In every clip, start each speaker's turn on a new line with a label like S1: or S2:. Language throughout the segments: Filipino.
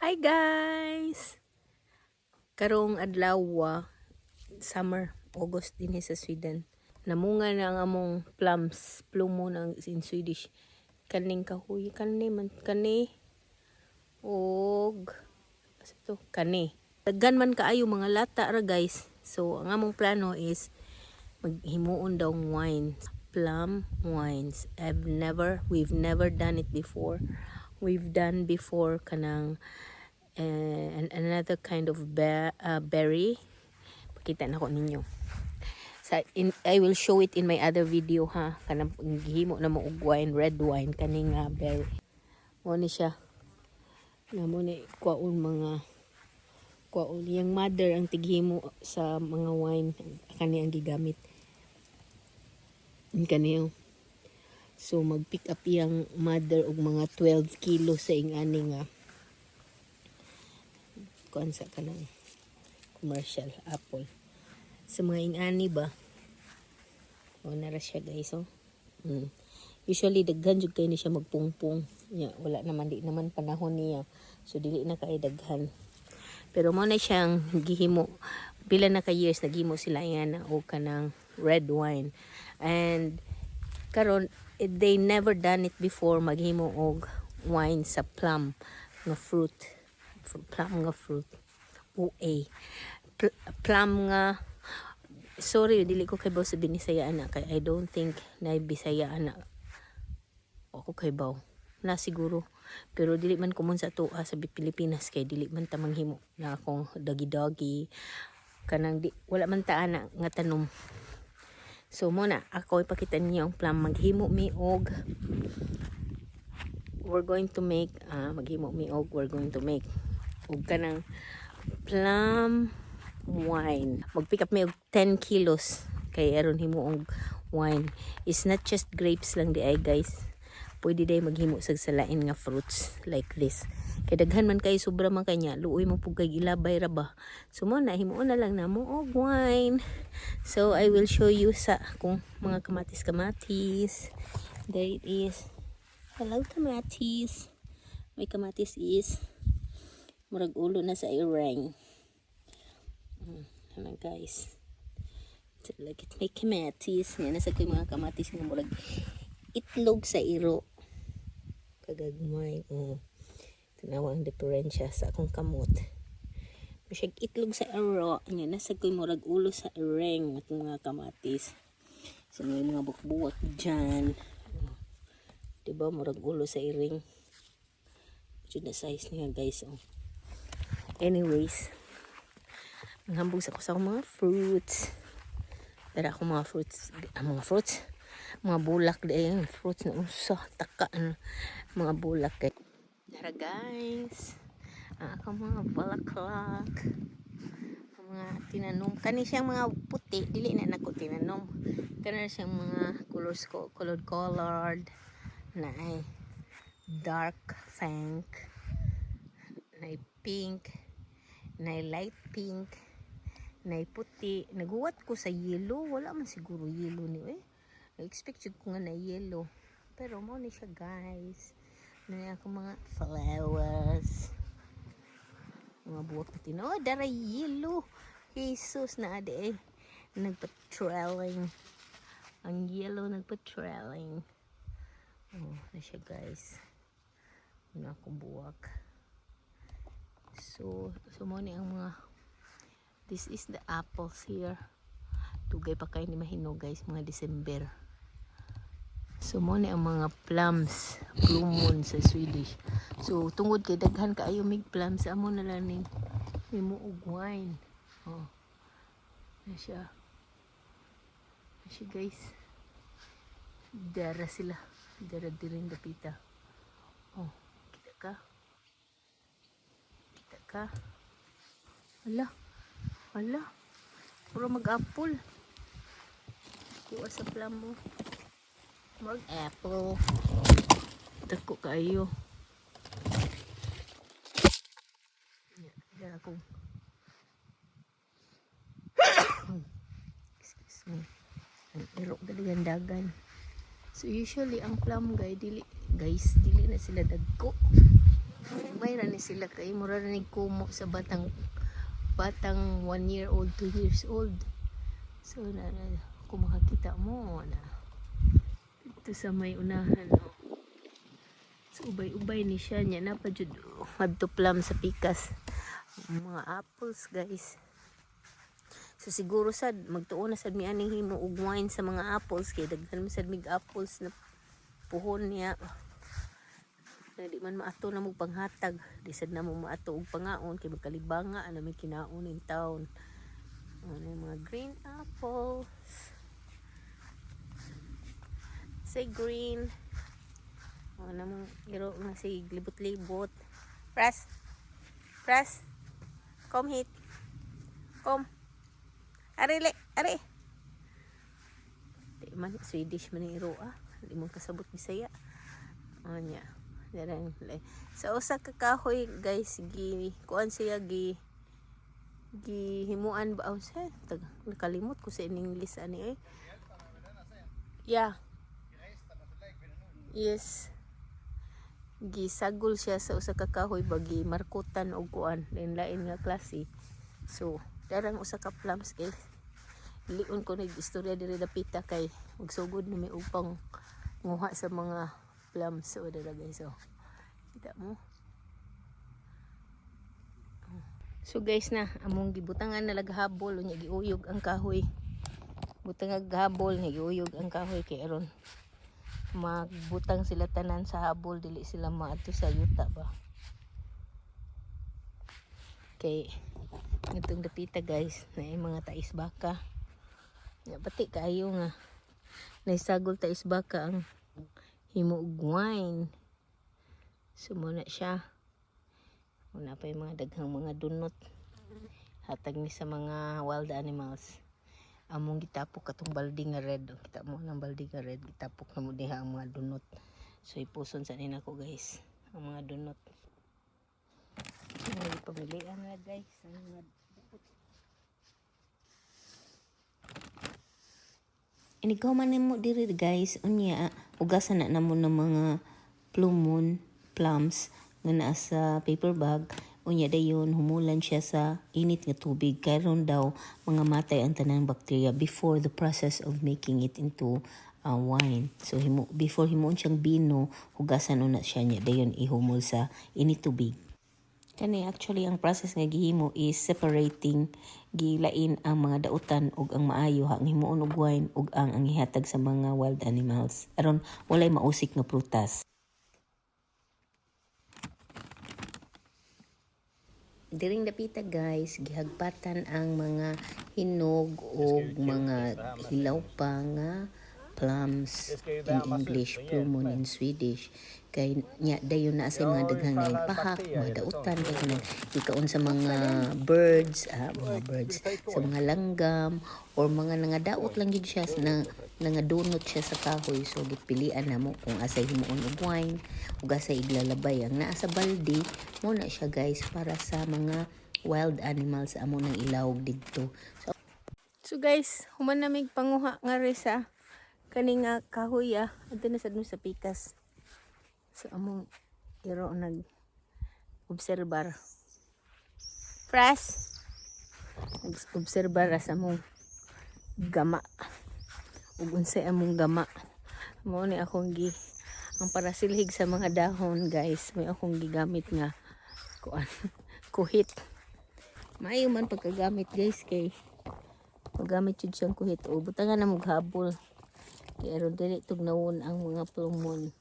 S1: Hi guys! Karong adlaw, summer, August din sa Sweden. Namunga na ang among plums, plumo na in Swedish. Kaning kahoy, kani og to, kani. Daghan man kaayo mga lata ra guys. So ang among plano is maghimuon daw wine, plum wines. We've never done it before. We've done before kanang and another kind of berry. Pakita na ko ninyo. I will show it in my other video ha. Kanang gihimo na mo og wine, red wine kaning berry. Mo ni siya. Na mo ni kwaon yang mother ang tighimo sa mga wine kani ang gigamit. Kaniyo. So mag-pick up yang mother og mga 12 kilo sa ingani nga kuan sa kanang commercial apple. Sa mga ingani ba? O nara siya guys oh. Usually daghan jud kay ni siya magpungpong. Wala naman di naman panahon niya. So dili na kay daghan. Pero mo na siyang gihimo. Pila na ka years nagihimo sila yan o kanang red wine. And karon they never done it before maghimo og wine sa plum nga fruit. Plum nga fruit. Plum nga sorry dili ko kay baw sa Binisaya na kay I don't think na Bisaya na ako kay baw na siguro pero dili man kumon sa tuwa sa Pilipinas kay dili man ta manghimo na akong dagi kanang wala man ta ana nga tanom. So mo na ako ipakita niyo ang plum maghimo mi og we're going to make og kanang plum wine. Mag-pick up me og 10 kilos kay aron himo og wine. It's not just grapes lang di ay guys. Pwede day maghimo sa salain nga fruits like this. Kay daghan man kay sobra man kanya, luoy mo pug kay ilabay ra ba. So mo na himuon na lang na mo og wine. So I will show you sa kung mga kamatis. There it is. Hello kamatis. My kamatis is murag ulo na sa ireng. Ano guys. Like it may kamatis. Yan nasa ko mga kamatis nga murag itlog sa iro. Kagagmay. Tanawa ang diferensya sa akong kamot. Masyag itlog sa iro. Yan nasa ko murag ulo sa ireng at mga kamatis. So may mga bukbuwak dyan. Diba murag ulo sa iring. Ito na size niya guys. Anyways. Manghambog sa ko sa mga fruits. Dara ako mga fruits. Mga bulak din. Fruits na usa. Taka. Mga bulak. Dara guys. Ako mga balaklak. Mga tinanom. Kani siyang mga puti. Dili na nako tinanom. Kani siyang mga colored. Na ay dark pink. Na ay pink. Na ay light pink. Na puti. Naguwat ko sa yellow. Wala man siguro yellow ni na-expect ko nga na yellow. Pero mo ni siya guys. Na ako mga flowers. Mga buwak na tino. Dara yellow. Jesus na ade nagpa-trailing. Ang yellow nagpa-trailing. Na siya guys. Na akong buwak. So mo ni ang mga this is the apples here. Tugay pa kayo ni mahino guys, mga December. So mo ni ang mga plums, plumon sa Swedish. So tungod kay daghan kaayo mig plums, amo na lang ning himo og wine. Na siya guys. Dara sila. Dara diring dapita. Kita ka? Hala. Puro mag-apple. Kuha sa plum mo. Mag-apple. Tako kayo. Yan ako. Excuse me. Ang irok dali dagan. So usually ang plum guys, dili na sila dagko. May rani sila kay mura na kumo sa batang 1 year old, 2 years old. So kung makakita mo na ito sa may unahan, no. So ubay-ubay ni siya nya na pa jud adto plum sa pikas. Mga apples guys. So siguro sad magtuon na sad mi aning himo og wine sa mga apples kay daghan man sad mig apples na puhon niya. Na di man maato na mo panghatag, di sad na mo maato og pangaon kay magkalibanga na may kinaon in town. Ano yung mga green apples. Say green. Ano mong iro na say libot-libot. Press. Press. Come hit. Come. Ari le, ari. Di man Swedish man iro Di mo kasabot Bisaya. Anya. Darang le. Sa usa ka kahoy guys kuan siya gihimuan ba sa nakalimot ko sa English ani Yeah. Yes. Gisagol siya sa usa ka kahoy bagi markutan og kuan lain nga klase. So, darang usa ka plums guys. Liun ko nag-istorya diri dapita kay magsugod na may upang nguha sa mga plums so dira guys. So, kita mo. So guys na among gibutangan na laghabol unya giuyog ang kahoy. Butang habol nga giuyog ang kahoy kay aron magbutang sila tanan sa habol dili sila maadto sa yuta ba. Kay itong dapita guys na mga tais baka. Ya pati kaayo nga naisagol tais baka ang himo og wine. Sumuna siya. Una pa yung mga daghang mga dunot. Hatag ni sa mga wild animals. Among gitapok katong balde nga red. Kita mo ng balde nga red. Gitapok na mo diha ang mga dunot. So ipuson sa nina ko guys. Ang mga dunot. May pamilian na guys. Ang mga inigaw man mo diri guys. Unya ugasan na namo ng mga plums nga naa sa paper bag. Unya dayon humulan siya sa init nga tubig karon daw mga matay ang tanang bacteria before the process of making it into wine. So before himuon siyang bino, hugasan una siya nya dayon ihumol sa init tubig. Kani actually ang process nga gihimo is separating, gilain ang mga dautan ug ang maayo ang himuon og wine ug ang ihatag sa mga wild animals aron walay mausik nga prutas. Diring dapita guys, gihagpatan ang mga hinog o mga hilaw pa nga plums in English, plumon in Swedish. Kay nya dayon na sa mga daghang na pahak, mga dautan kay ikaon sa mga birds, sa mga langgam or mga nangadaot lang gid siya na nangadunot siya sa kahoy. So gipilian na mo kung asay himuon og wine ug asay iglalabay ang naa sa balde mo na siya guys para sa mga wild animals amo nang ilawog didto. So guys, human na mig panguha nga resa kani nga kahoy adto na sad mo sa pikas. So among iro nag obserbar. Fresh. Nag-obserbar sa among gama. Ug unsay among gama. Mao ni akong ang para silhig sa mga dahon guys. May akong gigamit nga kuhit. Maayo man pagkagamit guys kay magamit jud siyang kuhit. O butangan na maghabol. Kay aron dili tugnawon ang mga plumon.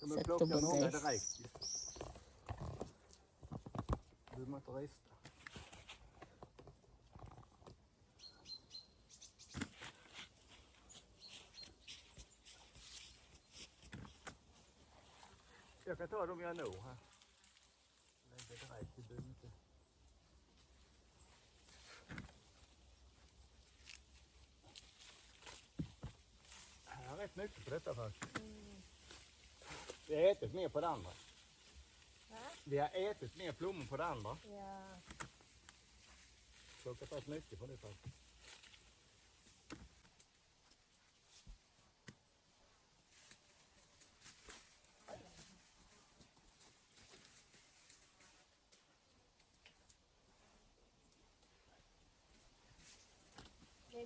S1: Sa tubo guys.
S2: Jag kan ta dem jag når här. Det räcker inte. Jag har rätt mycket på detta faktiskt. Vi har ätit mer på det andra. Vi har ätit mer plommon på det andra.
S1: Ja.
S2: Så jag har tagit mycket på det faktiskt.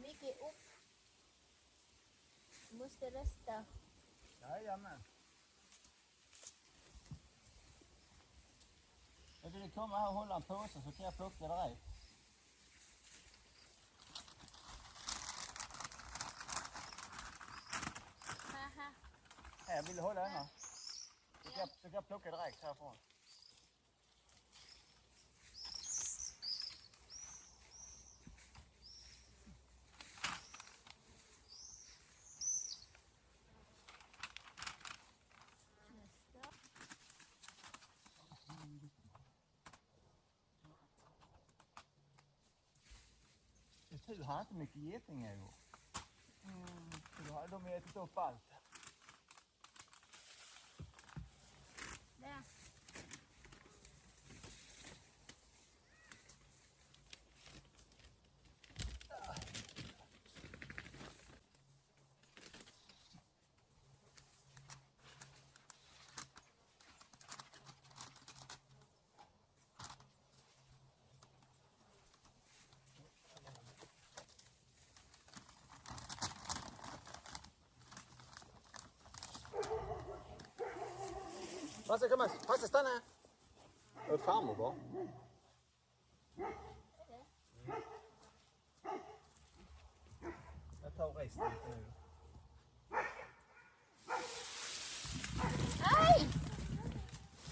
S1: Micke upp. Du måste rösta.
S2: Jajamän. Jag vill komma här och hålla en påse så kan jag plocka dig.
S1: Haha.
S2: Här, vill du hålla denna? Så kan jag plocka direkt härifrån.
S1: Nästa.
S2: Det är tur han inte mycket getingar i år. Då hade de ätit upp allt.
S1: Där.
S2: Passa, stanna! Åt farmor bara. Jag tar resten nu.
S1: Aj!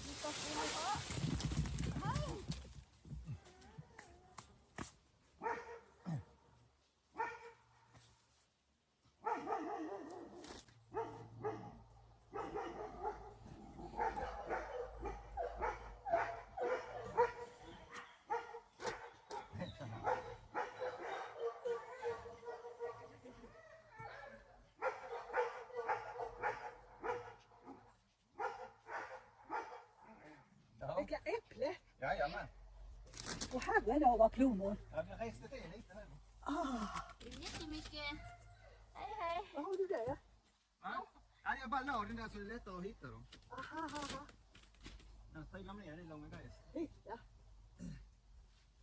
S1: Vilka får du ha? Aj!
S2: Ja.
S3: Vilka äpplen!
S2: Jajamän.
S3: Och herre vad plommon!
S2: Ja, vi reste det lite nu.
S1: Det är jättemycket. Hej, hej.
S3: Vad har du där?
S2: Ja, jag bara la den där så det är lättare att hitta dem.
S3: Aha.
S2: Den trillar ner i långa gräs.
S3: Hitta.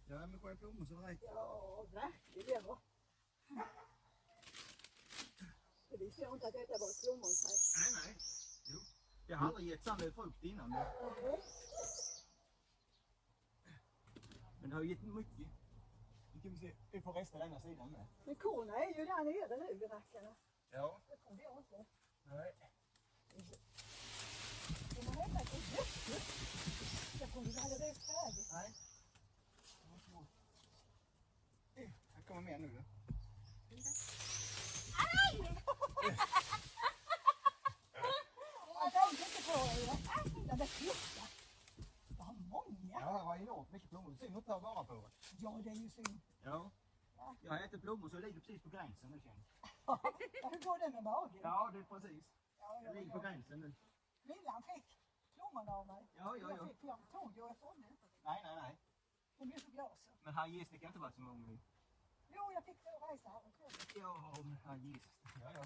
S2: Ja, men får jag plommon så rätt.
S3: Ja, verkligen. Det visste jag inte att detta var ett plommonträd.
S2: Nej. Jo. Jag har aldrig gett samma frukt innan. Men det har gett mycket. Nu kan vi se, vi får resta denna sidan med.
S3: Men korna är ju där nere nu i rackarna.
S2: Ja.
S3: Det kommer jag inte.
S2: Nej.
S3: De har hämtat ett jätte. Jag trodde vi hade rest färdigt.
S2: Nej. Här kommer mer nu då.
S3: Jag tänkte inte på det. Den där klockan. Vad många.
S2: Ja, det var enormt mycket plommon. Synd att inte ta vara på det.
S3: Ja, det är ju synd.
S2: Ja. Jag har ätit plommon så jag ligger precis på gränsen nu känner jag.
S3: Ja, hur går det med magen?
S2: Ja, det är precis.
S3: Ja,
S2: Jag ligger på gränsen nu.
S3: Lillan fick plommon av mig.
S2: Ja.
S3: Jag tog ju och jag trodde inte.
S2: Nej.
S3: Hon blev så glad så.
S2: Men här ges det kan inte vara så många nu.
S3: Jo, jag fick två rejser här och
S2: Ja, men här ges det. Ja.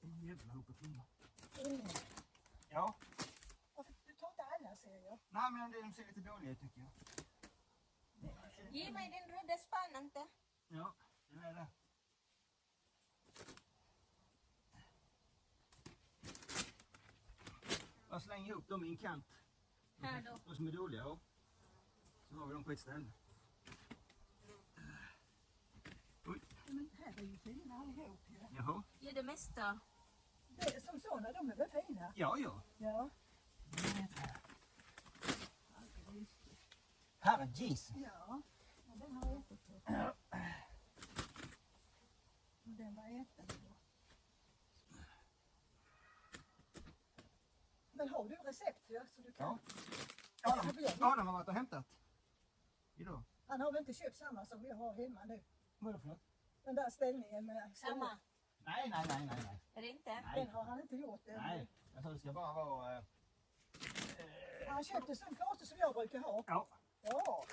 S2: En jävla hopa plommon. Ja.
S3: Du tar inte alla ser jag.
S2: Nej, men de ser lite dåliga ut tycker jag.
S1: Ge mig den röda spannen inte.
S2: Ja, den är det. Jag slänger ihop dem i en kant.
S1: Här då.
S2: De som är dåliga, ja. Så har vi dem på ett ställe. Oj,
S3: Men här är ju fina allihop ju.
S2: jaha.
S1: Ge det mesta.
S3: Det är som sådana, de är väl fina?
S2: Ja.
S3: Ja.
S2: Herre Jesus.
S3: Ja, den har jag ätit på. Och den var äten på. Men har du recept för så du kan?
S2: Ja. Adam har varit och hämtat. Idag.
S3: Han har väl inte köpt samma som vi har hemma nu?
S2: Vad är det för något?
S3: Den där ställningen med...
S1: Samma.
S2: Nej.
S1: Är det inte?
S3: Den har han inte gjort än.
S2: Nej. Jag tror det ska bara vara...
S3: Han köpte sån kartor som jag brukar ha.
S2: Ja.
S3: Ja.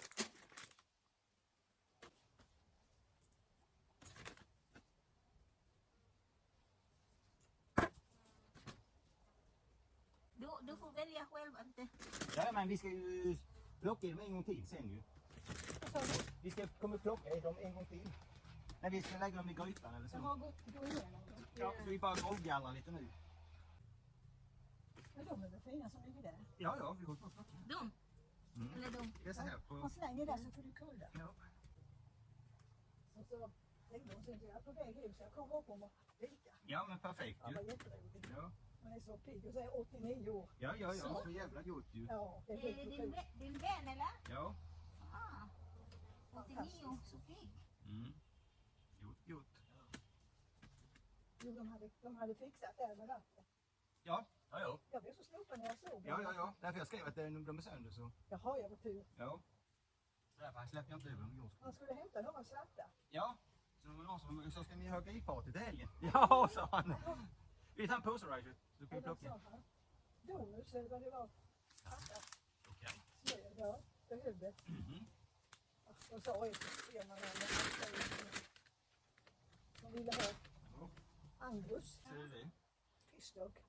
S1: Du får välja själv inte.
S2: Ja, men vi ska ju plocka dem en gång till sen ju.
S3: Vad sa du?
S2: Vi ska komma och plocka i dem en gång till. När vi ska lägga dem i grytan eller
S3: Jag
S2: så.
S3: har gått igenom dem.
S2: Ja, så vi bara grovgallrar lite nu.
S3: Men de är väl fina som ligger där.
S2: Ja, ja, vi håller på att plocka.
S1: De?
S2: Mm.
S1: Eller de?
S2: Det är så här på...
S3: Man slänger där så får du kulla.
S2: Ja.
S3: Och så lägger de sig på väg ut så jag kommer upp om att vika.
S2: Ja, men perfekt
S3: Det
S2: ju.
S3: var jätteroligt.
S2: Ja,
S3: Man är så pigg och så är 89 år.
S2: ja, så jävla gott ju.
S3: Ja, det är
S1: Är det
S3: helt otroligt.
S1: din vän eller?
S2: Ja.
S1: Ah. 89, så pigg.
S2: Mm. Gjort.
S3: Jo, de hade fixat det med vatten.
S2: Ja.
S3: Jag blev så snopen när jag såg det.
S2: Ja. Därför jag skrev att de är sönder så.
S3: Jaha, jag var tur.
S2: Ja. Så därför släppte jag inte över dem i går.
S3: Man skulle hämta några svarta.
S2: Ja. Så det var någon som så ska ni ha grillparty till helgen? Ja, sa han. Vi tar en påse Rachel, så kan vi
S3: Eller
S2: plocka.
S3: sa han. Donuts eller vad det var.
S2: Okej.
S3: Smör, ja. Behövde. Och så ett firman de ville ha Angus,
S2: Så är det.
S3: fiskdog.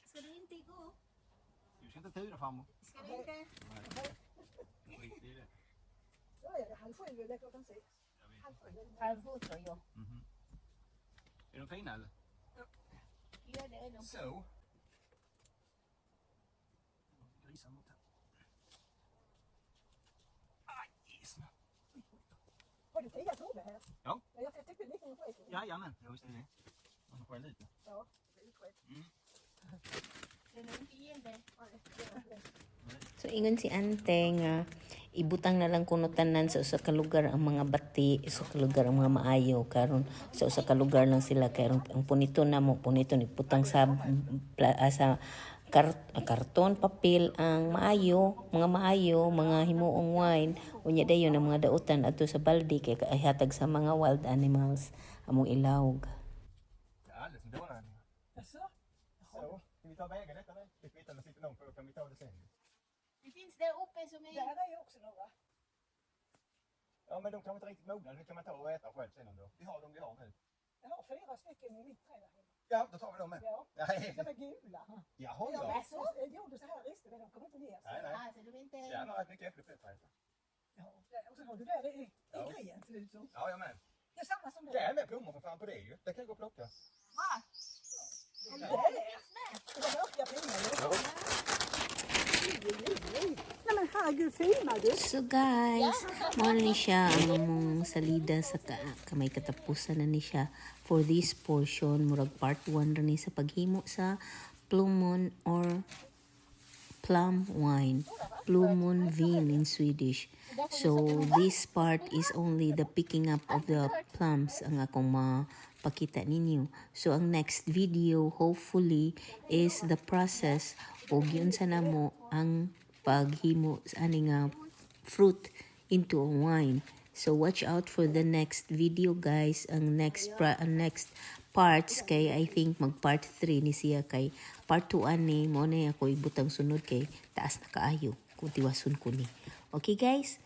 S1: Ska du inte gå?
S2: Du ska inte tuda framåt.
S1: Ska du inte?
S2: Skit i det.
S3: Ja, jag hade 7 eller klockan 6.
S2: Jag vet.
S3: Halv 7.
S1: Halv tror jag.
S2: Är de fina eller?
S1: Ja, det är de.
S2: Så. Grisar mot här. Aj, Jesus.
S3: Har du 10 tober här?
S2: Ja.
S3: Jag tyckte lite om skit.
S2: Jajamän, jag visste det. Man får skälla lite.
S3: Ja, det är skit.
S1: Den är inte igen det.
S4: So ingon si ante nga ibutang na lang kuno tanan sa usa ka lugar ang mga bati, sa ka lugar ang mga maayo karon sa usa ka lugar lang sila kay ang punito namo punito iputang sa sa karton papel ang maayo mga himuong wine unya dayon ang mga dautan adto sa balde kay hatag sa mga wild animals among ilawg.
S2: Ja, alldeles som dånar.
S3: Jaså?
S2: Så, ska vi ta vägen detta nu? Vi vet att det sitter långt på, kan vi ta det sen?
S1: Det finns där uppe som är...
S3: Där är ju också några.
S2: Ja, men de kan inte riktigt mogna. Det kan man ta och äta själv sen ändå. Vi har dem vi har nu.
S3: Jag har 4 stycken i mitt träd här hemma.
S2: Ja, då tar vi dem med.
S3: Ja,
S2: Nej.
S3: de är gula.
S2: Jaha,
S3: Jag
S2: ja.
S3: gjorde så här rister men de kommer inte ner sig.
S2: Nej.
S1: Alltså, de är inte...
S2: Så han har rätt mycket äpple på ett träd.
S3: Ja, och så har du där i
S2: Ja.
S3: grejen ser det ut som.
S2: Ja, jag med.
S3: Det är samma som
S2: Det
S3: det.
S2: är med plommon för fan på det ju. Det kan jag gå och plocka.
S1: Va?
S3: Det var mörka pinnar ju. Nej men herregud, filmar du?
S4: So guys, mao ni siya ang among salida sa kamay katapusan na ni siya for this portion murag part 1 ra ni sa paghimo sa plumon or plum wine, plumon vin in Swedish. So this part is only the picking up of the plums ang akong mapakita ninyo. So ang next video hopefully is the process o gyud sa namo ang paghimo sa ani nga fruit into a wine. So watch out for the next video guys. Ang next parts kay I think mag part 3 ni siya kay part 2 ani mo na ako ibutang sunod kay taas na kaayo kung tiwason ko ni. Okay guys,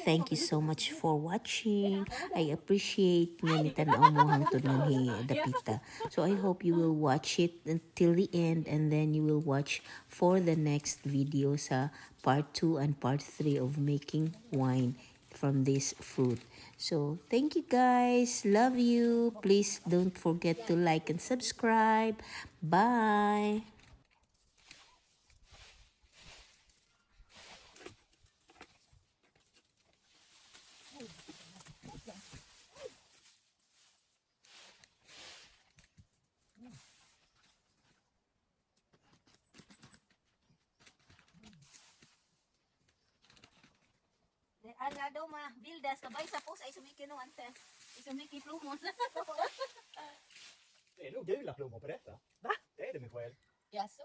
S4: thank you so much for watching. I appreciate nga ni tanaw mo hangtod nga ni Dapita. So I hope you will watch it until the end and then you will watch for the next video sa part 2 and part 3 of making wine from this fruit. So thank you guys. Love you. Please don't forget to like and subscribe. Bye.
S1: Alla daw mga bildas, kabay sa pos ay sumiki no ante. Sumiki plumon.
S2: Det är nog gula plommon på detta.
S3: Va?
S2: Det är det Michael.
S1: Jaså?